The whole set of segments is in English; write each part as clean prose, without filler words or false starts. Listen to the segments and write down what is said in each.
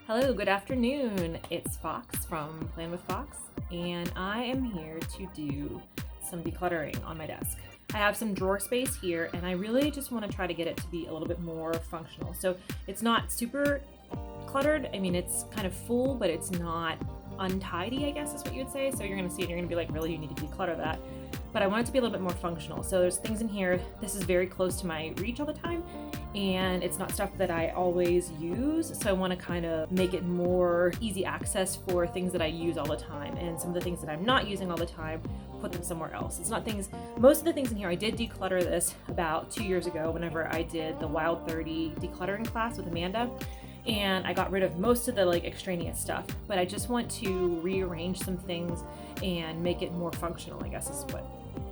Hello, good afternoon. It's Fox from Plan with Fox, and I am here to do some decluttering on my desk. I have some drawer space here, and I really just want to try to get it to be a little bit more functional. So it's not super cluttered. I mean, it's kind of full, but it's not untidy, I guess is what you would say. So you're going to see it and you're going to be like, really, you need to declutter that. But I want it to be a little bit more functional. So there's things in here. This is very close to my reach all the time, and it's not stuff that I always use. So I want to kind of make it more easy access for things that I use all the time, and some of the things that I'm not using all the time, put them somewhere else. It's not things, most of the things in here, I did declutter this about 2 years ago whenever I did the Wild 30 decluttering class with Amanda. And I got rid of most of the extraneous stuff, but I just want to rearrange some things and make it more functional, I guess is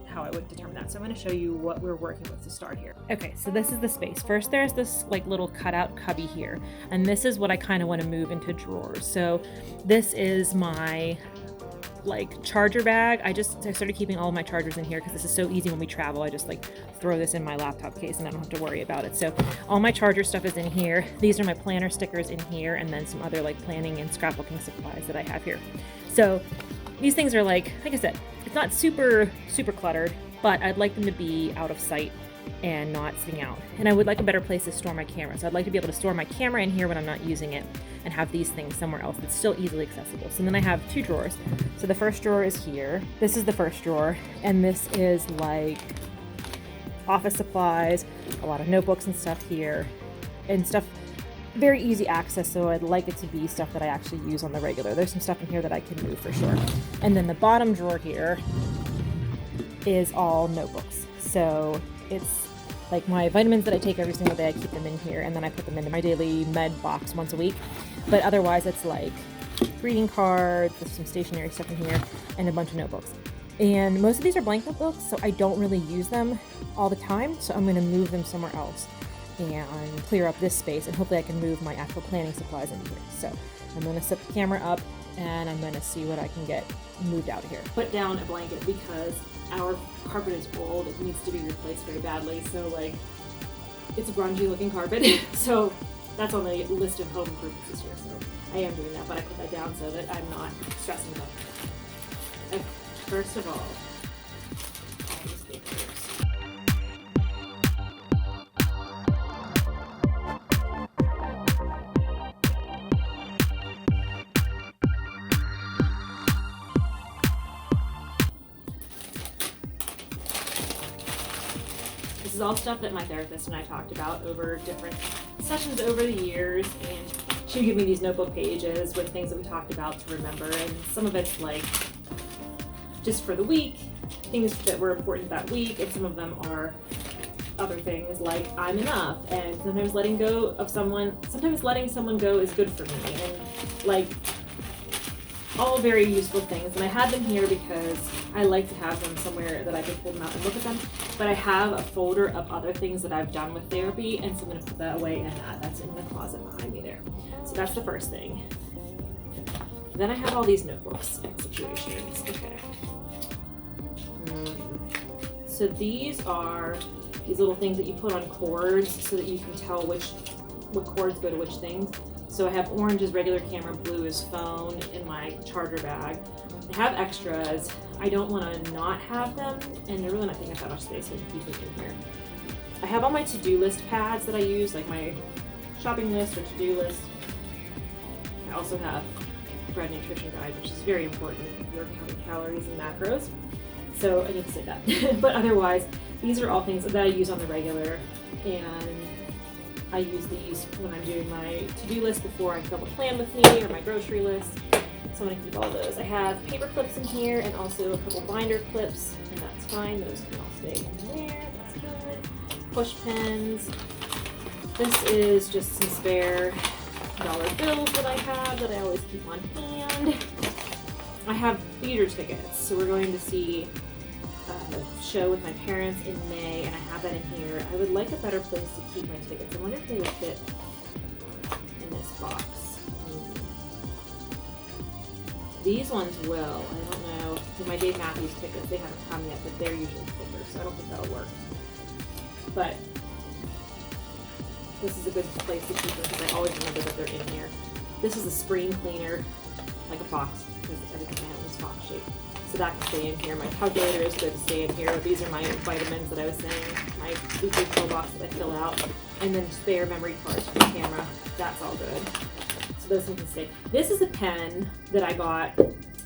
how I would determine that. So I'm going to show you what we're working with to start here. Okay, so this is the space. First, there's this little cutout cubby here, and this is what I kind of want to move into drawers. So this is my charger bag. I started keeping all of my chargers in here because this is so easy when we travel. I just throw this in my laptop case and I don't have to worry about it. So all my charger stuff is in here. These are my planner stickers in here, and then some other planning and scrapbooking supplies that I have here. So these things are like I said, it's not super cluttered, but I'd like them to be out of sight and not sitting out. And I would like a better place to store my camera. So I'd like to be able to store my camera in here when I'm not using it and have these things somewhere else that's still easily accessible. So then I have two drawers. So the first drawer is here. This is the first drawer, and this is office supplies, a lot of notebooks and stuff here, and stuff very easy access. So I'd like it to be stuff that I actually use on the regular. There's some stuff in here that I can move for sure. And then the bottom drawer here is all notebooks. So it's my vitamins that I take every single day, I keep them in here, and then I put them into my daily med box once a week. But otherwise it's greeting cards, there's some stationery stuff in here, and a bunch of notebooks. And most of these are blank notebooks, so I don't really use them all the time, so I'm going to move them somewhere else and clear up this space, and hopefully I can move my actual planning supplies in here. So I'm going to set the camera up, and I'm going to see what I can get moved out of here. Put down a blanket because our carpet is old. It needs to be replaced very badly. So it's a grungy looking carpet. So that's on the list of home improvements this year. So I am doing that, but I put that down so that I'm not stressing about it. Okay, first of all, these papers. This is all stuff that my therapist and I talked about over different sessions over the years, and she would give me these notebook pages with things that we talked about to remember, and some of it's just for the week, things that were important that week, and some of them are other things like I'm enough, and sometimes letting someone go is good for me, and all very useful things. And I had them here because I like to have them somewhere that I can pull them out and look at them. But I have a folder of other things that I've done with therapy, and so I'm going to put that away in that. That's in the closet behind me there. So that's the first thing. Then I have all these notebooks and situations. Okay. So these are these little things that you put on cords so that you can tell what cords go to which things. So I have orange is regular camera, blue is phone in my charger bag. I have extras. I don't want to not have them, and they're really not taking up that much space, so I can keep them in here. I have all my to-do list pads that I use, like my shopping list or to-do list. I also have a bread nutrition guide, which is very important if you're counting calories and macros. So I need to say that. But otherwise, these are all things that I use on the regular, and I use these when I'm doing my to-do list before I film a plan with me or my grocery list. So I'm going to keep all those. I have paper clips in here and also a couple binder clips, and that's fine. Those can all stay in there. That's good. Push pins. This is just some spare dollar bills that I have that I always keep on hand. I have theater tickets, so we're going to see a show with my parents in May, and I have that in here. I would like a better place to keep my tickets. I wonder if they would fit in this box. These ones will. I don't know. With my Dave Matthews tickets, they haven't come yet, but they're usually thicker, so I don't think that'll work. But this is a good place to keep them because I always remember that they're in here. This is a screen cleaner, like a box, because everything I have is box shape. So that can stay in here. My calculator is good to stay in here. These are my vitamins that I was saying, my weekly pill box that I fill out, and then spare memory cards for the camera. That's all good. So those things can stay. This is a pen that I got.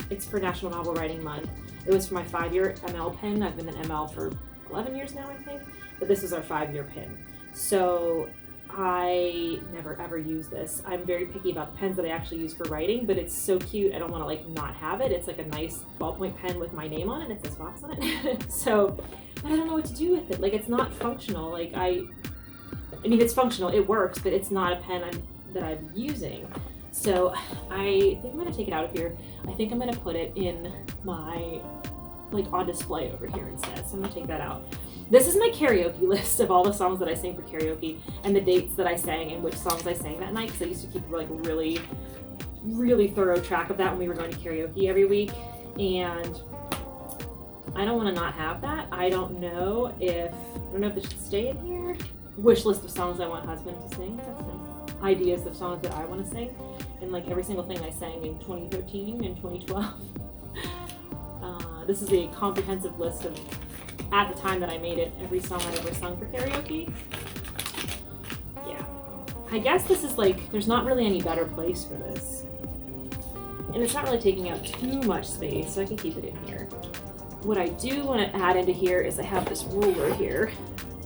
It's for National Novel Writing Month. It was for my 5-year ML pen. I've been an ML for 11 years now, I think. But this is our 5-year pen. So I never ever use this. I'm very picky about the pens that I actually use for writing, but it's so cute. I don't want to like not have it. It's like a nice ballpoint pen with my name on it and it says Fox on it. So, but I don't know what to do with it. Like, it's not functional. Like, I mean, it's functional. It works, but it's not a pen that I'm using. So I think I'm going to take it out of here. I think I'm going to put it in my, like, on display over here instead. So I'm going to take that out. This is my karaoke list of all the songs that I sing for karaoke and the dates that I sang and which songs I sang that night, because I used to keep like really, really thorough track of that when we were going to karaoke every week. And I don't want to not have that. I don't know if it should stay in here. Wish list of songs I want husband to sing. That's nice. Ideas of songs that I want to sing, and like every single thing I sang in 2013 and 2012. This is a comprehensive list of, at the time that I made it, every song I ever sung for karaoke. Yeah. I guess this is like, there's not really any better place for this. And it's not really taking up too much space, so I can keep it in here. What I do want to add into here is I have this ruler here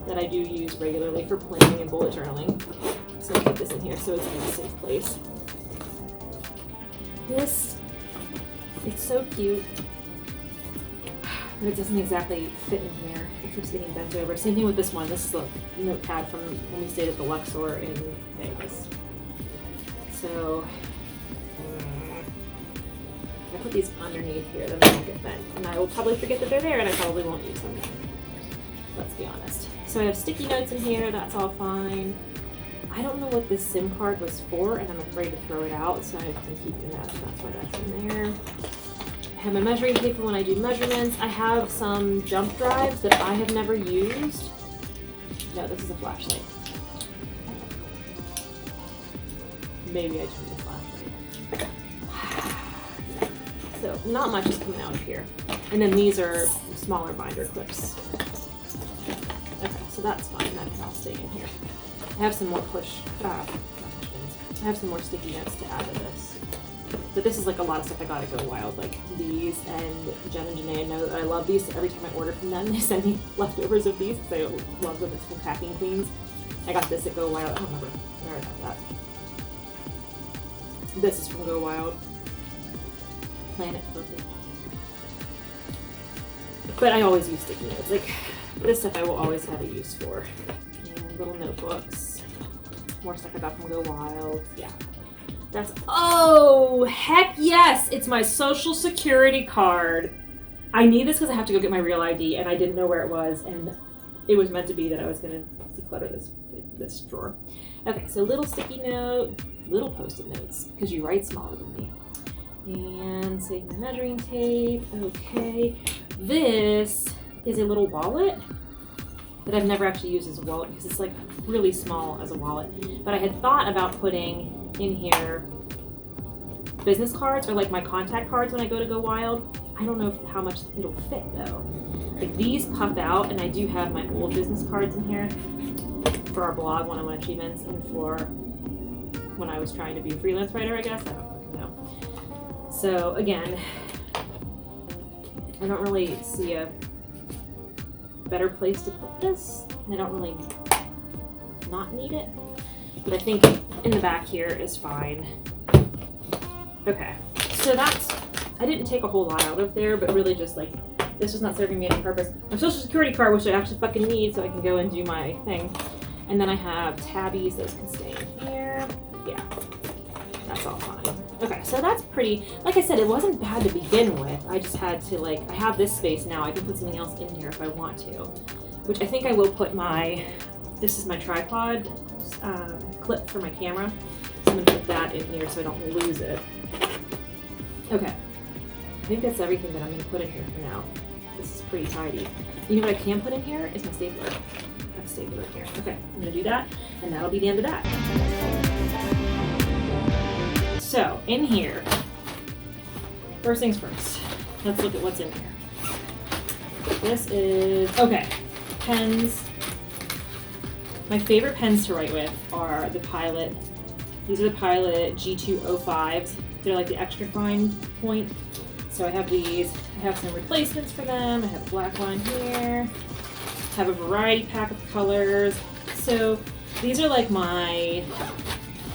that I do use regularly for planning and bullet journaling. So I'll keep this in here so it's in a safe place. This, it's so cute, but it doesn't exactly fit in here. It keeps getting bent over. Same thing with this one. This is a notepad from when we stayed at the Luxor in Vegas. So I put these underneath here, then they won't get bent. And I will probably forget that they're there, and I probably won't use them. Let's be honest. So I have sticky notes in here. That's all fine. I don't know what this SIM card was for, and I'm afraid to throw it out, so I've been keeping that, and that's why that's in there. I have my measuring tape for when I do measurements. I have some jump drives that I have never used. No, this is a flashlight. Maybe I turned the flashlight. So not much is coming out of here. And then these are smaller binder clips. Okay, so that's fine. That can all stay in here. I have some more I have some more sticky notes to add to this. But this is like a lot of stuff I gotta go wild, like these, and Jen and Janae know that I love these, so every time I order from them, they send me leftovers of these, because I love them. It's from Packing Queens. I got this at Go Wild. I don't remember where I got that. This is from Go Wild. Planet Perfect. But I always use sticky notes. Like, this stuff I will always have a use for. And little notebooks. More stuff I got from Go Wild. Yeah. That's, oh, heck yes! It's my social security card. I need this because I have to go get my real ID, and I didn't know where it was, and it was meant to be that I was going to declutter this drawer. Okay, so little sticky note, little post-it notes, because you write smaller than me. And save my measuring tape. Okay. This is a little wallet that I've never actually used as a wallet because it's like really small as a wallet. But I had thought about putting in here business cards or like my contact cards when I go to Go Wild. I don't know how much it'll fit though. Like these puff out, and I do have my old business cards in here for our blog, 101 Achievements, and for when I was trying to be a freelance writer, I guess. I don't fucking know. So again, I don't really see a better place to put this. I don't really not need it, but I think in the back here is fine. Okay, so that's, I didn't take a whole lot out of there, but really just like, this was not serving me any purpose. My social security card, which I actually fucking need so I can go and do my thing. And then I have tabbies, those can stay in here. Yeah, that's all fine. Okay, so that's pretty, like I said, it wasn't bad to begin with. I just had to like, I have this space now. I can put something else in here if I want to, which I think I will put my, this is my tripod clip for my camera. So I'm gonna put that in here so I don't lose it. Okay, I think that's everything that I'm gonna put in here for now. This is pretty tidy. You know what I can put in here is my stapler. I have a stapler in here. Okay, I'm gonna do that, and that'll be the end of that. So in here, first things first, let's look at what's in here. This is, okay, pens. My favorite pens to write with are the Pilot. These are the Pilot G205s. They're like the extra fine point. So I have these. I have some replacements for them. I have a black one here. I have a variety pack of colors. So these are like my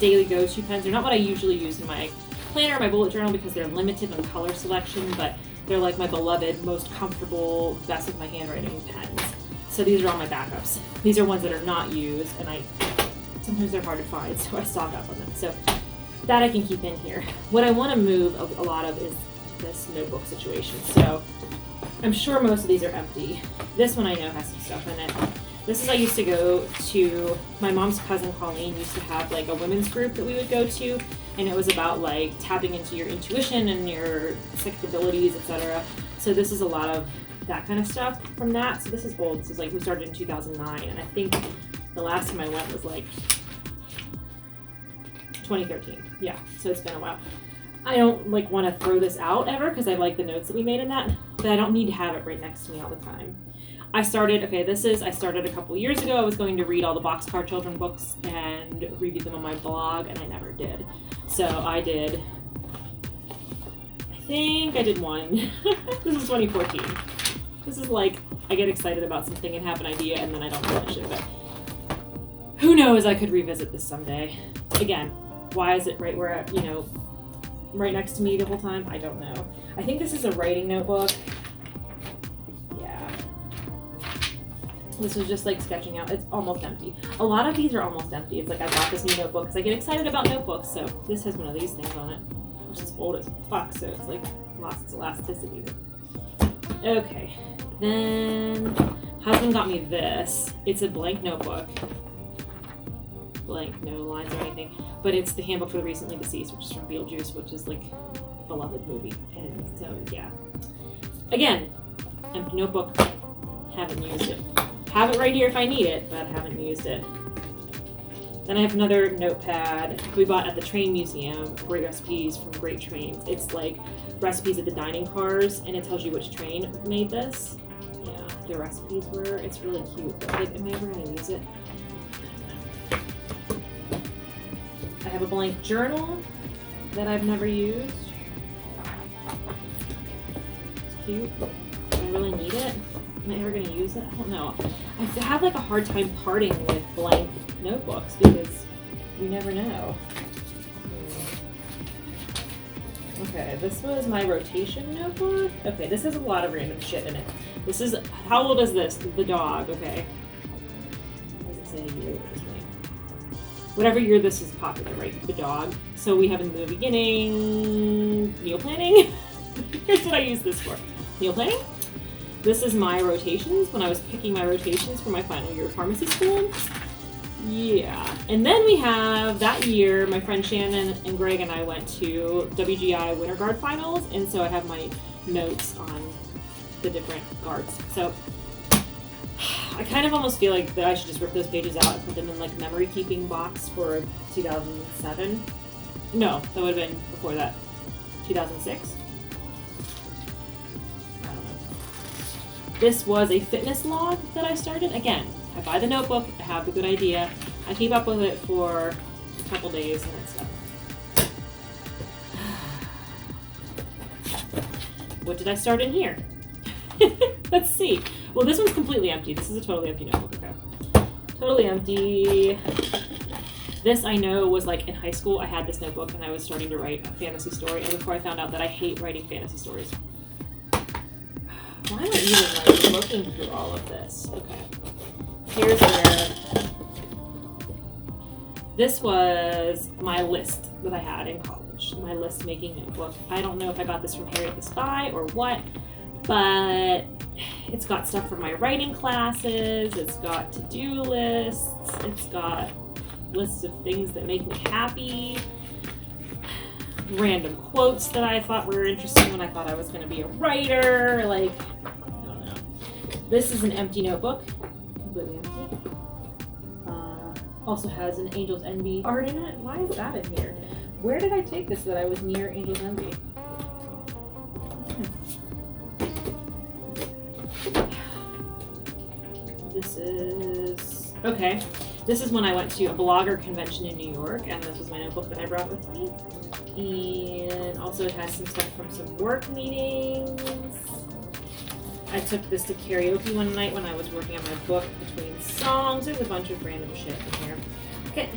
daily go-to pens. They're not what I usually use in my planner or my bullet journal because they're limited on color selection, but they're like my beloved, most comfortable, best with my handwriting pens. So these are all my backups. These are ones that are not used, and sometimes they're hard to find, so I stock up on them. So that I can keep in here. What I want to move a lot of is this notebook situation. So I'm sure most of these are empty. This one I know has some stuff in it. This is, I used to go to, my mom's cousin Colleen used to have like a women's group that we would go to, and it was about like tapping into your intuition and your psychic abilities, etc. So this is a lot of that kind of stuff from that. So this is old. This is like, we started in 2009, and I think the last time I went was like 2013. Yeah, so it's been a while. I don't like want to throw this out ever because I like the notes that we made in that, but I don't need to have it right next to me all the time. I started a couple years ago. I was going to read all the Boxcar Children books and review them on my blog, and I never did. So I think I did one. This is 2014. This is like, I get excited about something and have an idea and then I don't finish it, but who knows, I could revisit this someday. Again, why is it right where, right next to me the whole time? I don't know. I think this is a writing notebook. Yeah. This was just like sketching out. It's almost empty. A lot of these are almost empty. It's like I bought this new notebook because I get excited about notebooks. So this has one of these things on it, which is old as fuck. So it's like lost its elasticity. Okay. Then husband got me this. It's a blank notebook. Blank, no lines or anything. But it's the handbook for the recently deceased, which is from Beetlejuice, which is like a beloved movie. And so yeah. Again, empty notebook. Haven't used it. Have it right here if I need it, but haven't used it. Then I have another notepad we bought at the train museum, Great Recipes from Great Trains. It's like recipes of the dining cars, and it tells you which train made this. Yeah, the recipes were, it's really cute, but like, am I ever gonna use it? I have a blank journal that I've never used. It's cute. Do I really need it? Am I ever gonna use it? I don't know. I have like a hard time parting with blank notebooks because you never know. Okay, this was my rotation notebook. Okay, this has a lot of random shit in it. This is, how old is this? The dog, okay. What does it say year? Whatever year this is popular, right? The dog. So we have in the beginning, meal planning. Here's what I use this for. Meal planning. This is my rotations, when I was picking my rotations for my final year of pharmacy school. Yeah, and then we have that year, my friend Shannon and Greg and I went to WGI Winter Guard Finals, and so I have my notes on the different guards. So I kind of almost feel like that I should just rip those pages out and put them in like memory keeping box for 2007. No, that would have been before that, 2006. This was a fitness log that I started. Again, I buy the notebook, I have the good idea, I keep up with it for a couple days and then stuff. What did I start in here? Let's see. Well, this one's completely empty. This is a totally empty notebook, okay. Totally empty. This I know was like in high school, I had this notebook and I was starting to write a fantasy story, and before I found out that I hate writing fantasy stories. Why am I even like looking through all of this? Okay. Here's where this was my list that I had in college. My list making notebook. I don't know if I got this from Harriet the Spy or what, but it's got stuff for my writing classes. It's got to-do lists. It's got lists of things that make me happy. Random quotes that I thought were interesting when I thought I was going to be a writer. Like, I don't know. This is an empty notebook. Completely empty. Also has an Angel's Envy art in it. Why is that in here? Where did I take this that I was near Angel's Envy? This is, okay. This is when I went to a blogger convention in New York, and this was my notebook that I brought with me. And also it has some stuff from some work meetings. I took this to karaoke one night when I was working on my book between songs. There's a bunch of random shit in here. Okay.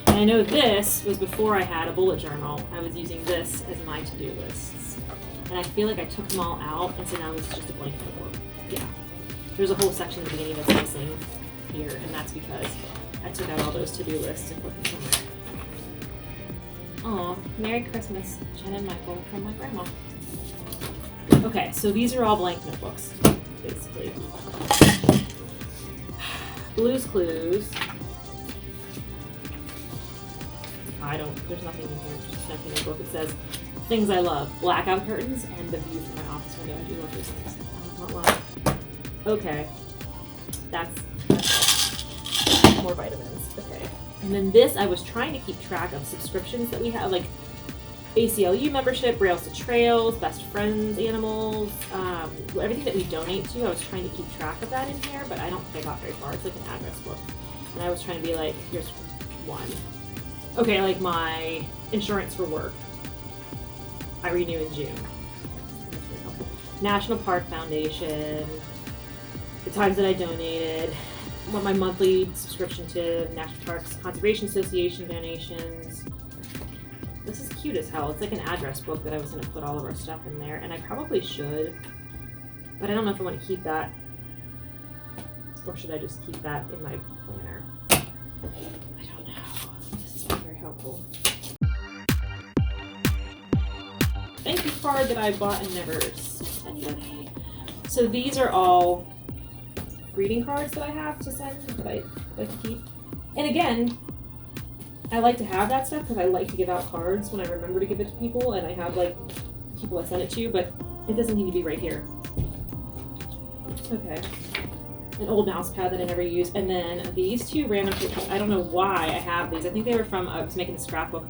And I know this was before I had a bullet journal. I was using this as my to-do lists. And I feel like I took them all out, and so now it's just a blank notebook. Yeah. There's a whole section at the beginning that's missing here, and that's because I took out all those to-do lists and put them somewhere. Aw, Merry Christmas, Jen and Michael from my grandma. Okay, so these are all blank notebooks, basically. Blue's Clues. There's nothing in here, it's just an empty notebook. It says, things I love, blackout curtains and the view from my office window. I do love those things. I don't want one. Okay, that's more vitamins. Okay, and then this, I was trying to keep track of subscriptions that we have, like ACLU membership, Rails to Trails, Best Friends Animals, everything that we donate to. I was trying to keep track of that in here, but I don't think I got very far. It's like an address book, and I was trying to be like, here's one. Okay, like my insurance for work, I renew in June. That's very helpful. National Park Foundation, the times that I donated, what my monthly subscription to National Parks Conservation Association donations. This is cute as hell. It's like an address book that I was going to put all of our stuff in there, and I probably should, but I don't know if I want to keep that, or should I just keep that in my planner? I don't know. This is not very helpful. Thank you card that I bought and never sent anybody. So these are all greeting cards that I have to send that I like to keep. And again, I like to have that stuff because I like to give out cards when I remember to give it to people, and I have like people I send it to, but it doesn't need to be right here. Okay. An old mouse pad that I never use, and then these two random pictures. I don't know why I have these. I think they were from, I was making a scrapbook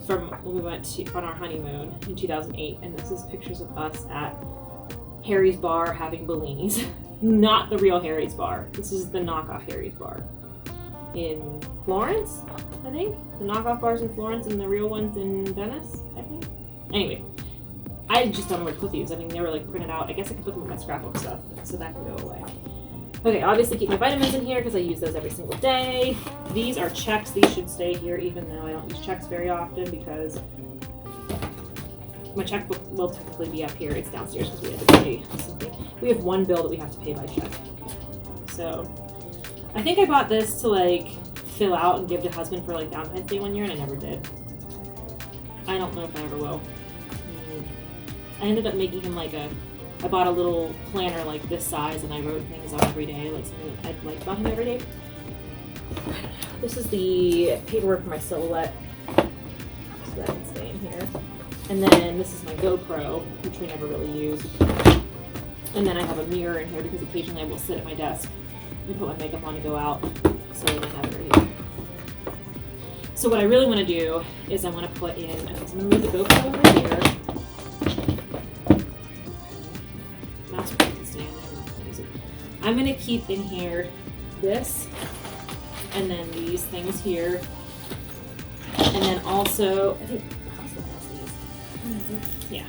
from when we went on our honeymoon in 2008, and this is pictures of us at Harry's Bar having Bellinis. Not the real Harry's Bar. This is the knockoff Harry's Bar in Florence, I think. The knockoff bars in Florence and the real ones in Venice, I think. Anyway, I just don't know where to put these. I mean, they were like printed out. I guess I could put them in my scrapbook stuff, so that can go away. Okay, obviously keep my vitamins in here because I use those every single day. These are checks. These should stay here even though I don't use checks very often because my checkbook will technically be up here. It's downstairs because we have to pay something. We have one bill that we have to pay by check. So I think I bought this to like fill out and give to husband for like Valentine's Day one year, and I never did. I don't know if I ever will. I ended up making him like I bought a little planner like this size, and I wrote things on every day, like something that I'd like about him every day. This is the paperwork for my silhouette, so that can stay in here. And then this is my GoPro, which we never really use. And then I have a mirror in here because occasionally I will sit at my desk and put my makeup on and go out, so I have it right here. So what I really want to do is I want to put in, so I'm going to move the GoPro over here. Mouse pad can stay in there, I'm not going to use it. I'm going to keep in here this, and then these things here. And then also, I think Husband has these. Yeah.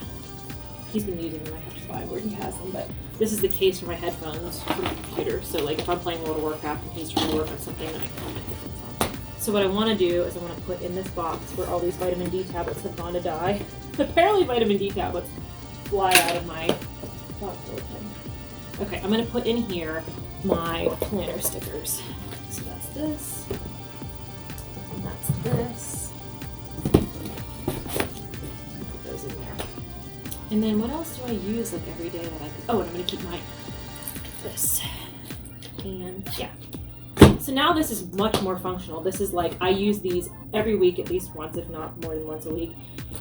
He's been using them. I have to find where he has them, but this is the case for my headphones for the computer. So like if I'm playing World of Warcraft and he's trying to work on something, then I can put my headphones on. So what I want to do is I want to put in this box where all these vitamin D tablets have gone to die. Apparently vitamin D tablets fly out of my box all the time. Okay, I'm going to put in here my planner stickers. So that's this. And that's this. Put those in there. And then what else do I use like every day that I could? Oh, and I'm going to keep this. And yeah. So now this is much more functional. This is like, I use these every week at least once, if not more than once a week.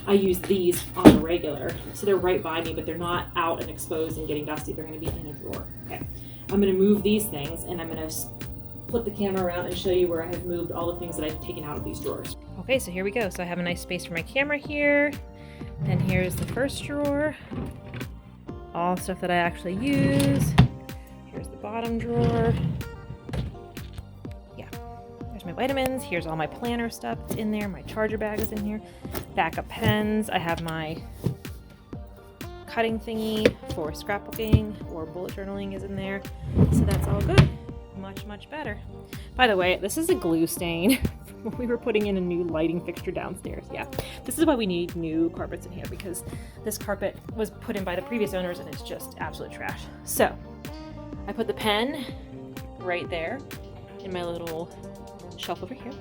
I use these on the regular. So they're right by me, but they're not out and exposed and getting dusty. They're going to be in a drawer. Okay. I'm going to move these things, and I'm going to flip the camera around and show you where I have moved all the things that I've taken out of these drawers. Okay, so here we go. So I have a nice space for my camera here. And here's the first drawer. All stuff that I actually use. Here's the bottom drawer. Yeah, there's my vitamins. Here's all my planner stuff in there. My charger bag is in here. Backup pens. I have my cutting thingy for scrapbooking or bullet journaling is in there. So that's all good. Much, much better. By the way, this is a glue stain. We were putting in a new lighting fixture downstairs. Yeah, this is why we need new carpets in here, because this carpet was put in by the previous owners and it's just absolute trash. So I put the pen right there in my little shelf over here.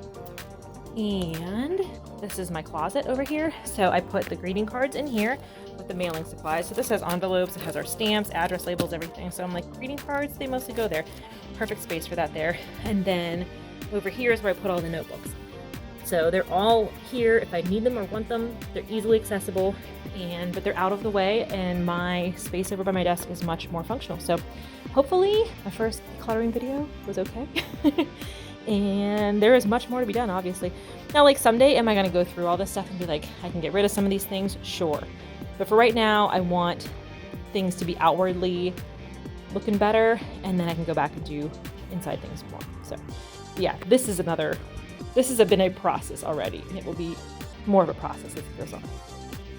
And this is my closet over here. So I put the greeting cards in here with the mailing supplies. So this has envelopes, it has our stamps, address labels, everything. So I'm like, greeting cards, they mostly go there. Perfect space for that there. And then over here is where I put all the notebooks. So they're all here if I need them or want them. They're easily accessible, but they're out of the way, and my space over by my desk is much more functional. So hopefully my first decluttering video was okay. And there is much more to be done, obviously. Now, like, someday am I going to go through all this stuff and be like, I can get rid of some of these things? Sure. But for right now, I want things to be outwardly looking better, and then I can go back and do inside things more. So yeah, this has been a process already, and it will be more of a process as it goes on.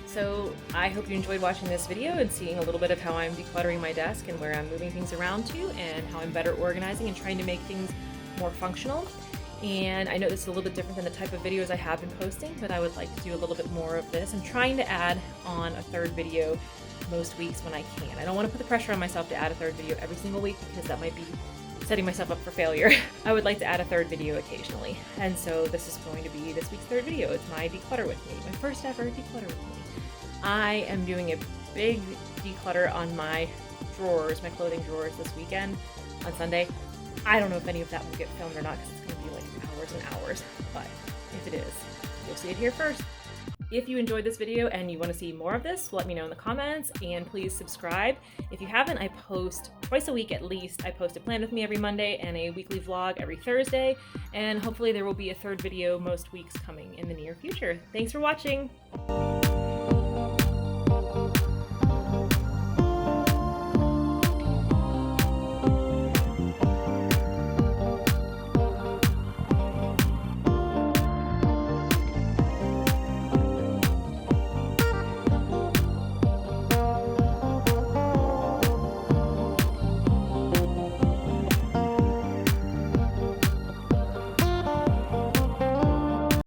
So I hope you enjoyed watching this video and seeing a little bit of how I'm decluttering my desk and where I'm moving things around to, and how I'm better organizing and trying to make things more functional. And I know this is a little bit different than the type of videos I have been posting, but I would like to do a little bit more of this. I'm trying to add on a third video most weeks when I can. I don't want to put the pressure on myself to add a third video every single week, because that might be setting myself up for failure. I would like to add a third video occasionally. And so this is going to be this week's third video. It's my declutter with me, my first ever declutter with me. I am doing a big declutter on my drawers, my clothing drawers this weekend on Sunday. I don't know if any of that will get filmed or not, because it's going to be like hours and hours, but if it is, you'll see it here first. If you enjoyed this video and you want to see more of this, let me know in the comments, and please subscribe. If you haven't, I post twice a week at least. I post a plan with me every Monday and a weekly vlog every Thursday, and hopefully there will be a third video most weeks coming in the near future. Thanks for watching.